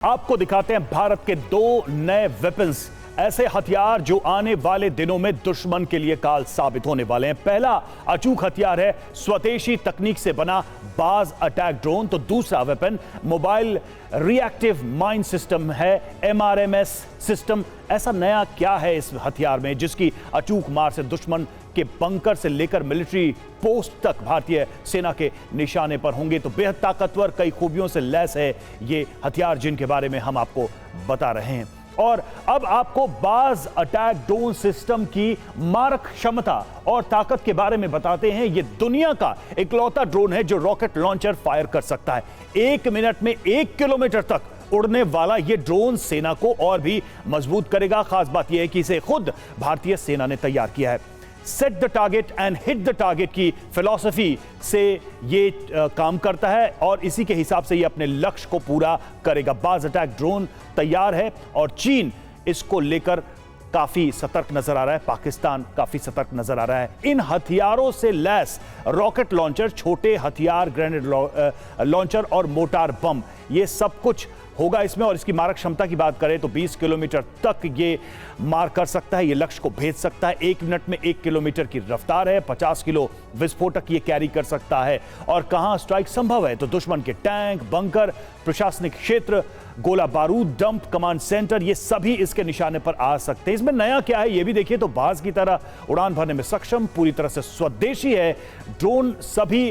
आपको दिखाते हैं भारत के दो नए वेपन्स, ऐसे हथियार जो आने वाले दिनों में दुश्मन के लिए काल साबित होने वाले हैं। पहला अचूक हथियार है स्वदेशी तकनीक से बना बाज अटैक ड्रोन, तो दूसरा weapon mobile reactive mine system है, MRMS सिस्टम। ऐसा नया क्या है इस हथियार में जिसकी अचूक मार से दुश्मन के बंकर से लेकर मिलिट्री पोस्ट तक भारतीय सेना के निशाने पर होंगे। तो बेहद ताकतवर, कई खूबियों से लैस है ये हथियार जिनके बारे में हम आपको बता रहे हैं। और अब आपको बाज अटैक ड्रोन सिस्टम की मारक क्षमता और ताकत के बारे में बताते हैं। यह दुनिया का इकलौता ड्रोन है जो रॉकेट लॉन्चर फायर कर सकता है। 1 मिनट में 1 किलोमीटर तक उड़ने वाला यह ड्रोन सेना को और भी मजबूत करेगा। खास बात यह है कि इसे खुद भारतीय सेना ने तैयार किया है। Set the target and hit the target की फिलॉसफी से ये काम करता है और इसी के हिसाब से ये अपने लक्ष्य को पूरा करेगा। बाज अटैक ड्रोन तैयार है और चीन इसको लेकर काफी सतर्क नजर आ रहा है, पाकिस्तान काफी सतर्क नजर आ रहा है। इन हथियारों से लैस रॉकेट लॉन्चर, छोटे हथियार, ग्रेनेड लॉन्चर और मोटार बम, ये सब कुछ होगा इसमें। और इसकी मारक क्षमता की बात करें तो 20 किलोमीटर तक ये मार कर सकता है, ये लक्ष्य को भेज सकता है। 1 मिनट में 1 किलोमीटर की रफ्तार है। 50 किलो विस्फोटक ये कैरी कर सकता है। और कहां स्ट्राइक संभव है तो दुश्मन के टैंक, बंकर, प्रशासनिक क्षेत्र, गोला बारूद डंप, कमांड सेंटर, ये सभी इसके निशाने पर आ सकते हैं। इसमें नया क्या है ये भी देखिए। तो बाज की तरह उड़ान भरने में सक्षम, पूरी तरह से स्वदेशी है ड्रोन। सभी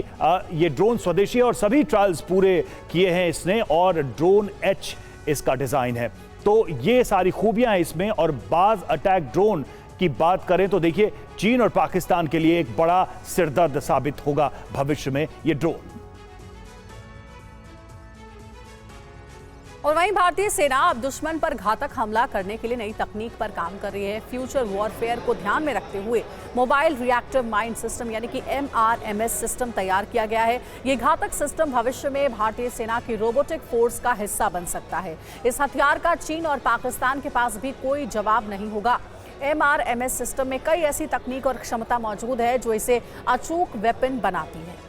ये ड्रोन स्वदेशी है और सभी ट्रायल्स पूरे किए हैं इसने, और ड्रोन H इसका डिजाइन है। तो ये सारी खूबियां हैं इसमें। और बाज अटैक ड्रोन की बात करें तो देखिए, चीन और पाकिस्तान के लिए एक बड़ा सिरदर्द साबित होगा भविष्य में ये ड्रोन। और वहीं भारतीय सेना अब दुश्मन पर घातक हमला करने के लिए नई तकनीक पर काम कर रही है। फ्यूचर वॉरफेयर को ध्यान में रखते हुए मोबाइल रिएक्टिव माइन सिस्टम यानी कि MRMS सिस्टम तैयार किया गया है। ये घातक सिस्टम भविष्य में भारतीय सेना की रोबोटिक फोर्स का हिस्सा बन सकता है। इस हथियार का चीन और पाकिस्तान के पास भी कोई जवाब नहीं होगा। MRMS सिस्टम में कई ऐसी तकनीक और क्षमता मौजूद है जो इसे अचूक वेपन बनाती है।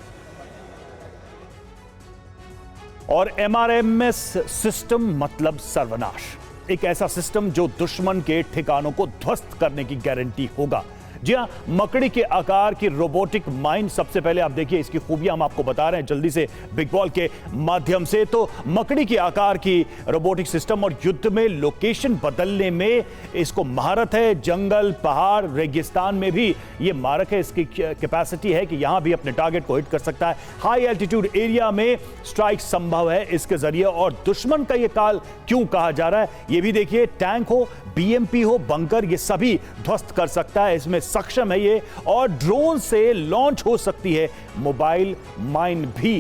और MRMS सिस्टम मतलब सर्वनाश, एक ऐसा सिस्टम जो दुश्मन के ठिकानों को ध्वस्त करने की गारंटी होगा। जी हां, मकड़ी के आकार की रोबोटिक माइन। सबसे पहले आप देखिए इसकी खूबियां हम आपको बता रहे हैं जल्दी से बिग बॉल के माध्यम से। तो मकड़ी के आकार की रोबोटिक सिस्टम और युद्ध में लोकेशन बदलने में इसको महारत है। जंगल, पहाड़, रेगिस्तान में भी ये मारक है। इसकी कैपेसिटी है कि यहां भी अपने टारगेट को हिट कर सकता है। हाई एल्टीट्यूड एरिया में स्ट्राइक संभव है इसके जरिए। और दुश्मन का ये काल क्यों कहा जा रहा है ये भी देखिए। टैंक हो, BMP हो, बंकर, ये सभी ध्वस्त कर सकता है, इसमें सक्षम है ये। और ड्रोन से लॉन्च हो सकती है मोबाइल माइन भी।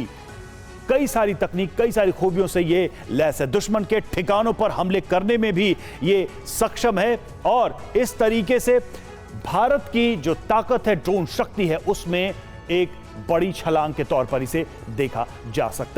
कई सारी तकनीक, कई सारी खूबियों से ये लैस है। दुश्मन के ठिकानों पर हमले करने में भी ये सक्षम है। और इस तरीके से भारत की जो ताकत है, ड्रोन शक्ति है, उसमें एक बड़ी छलांग के तौर पर इसे देखा जा सकता है।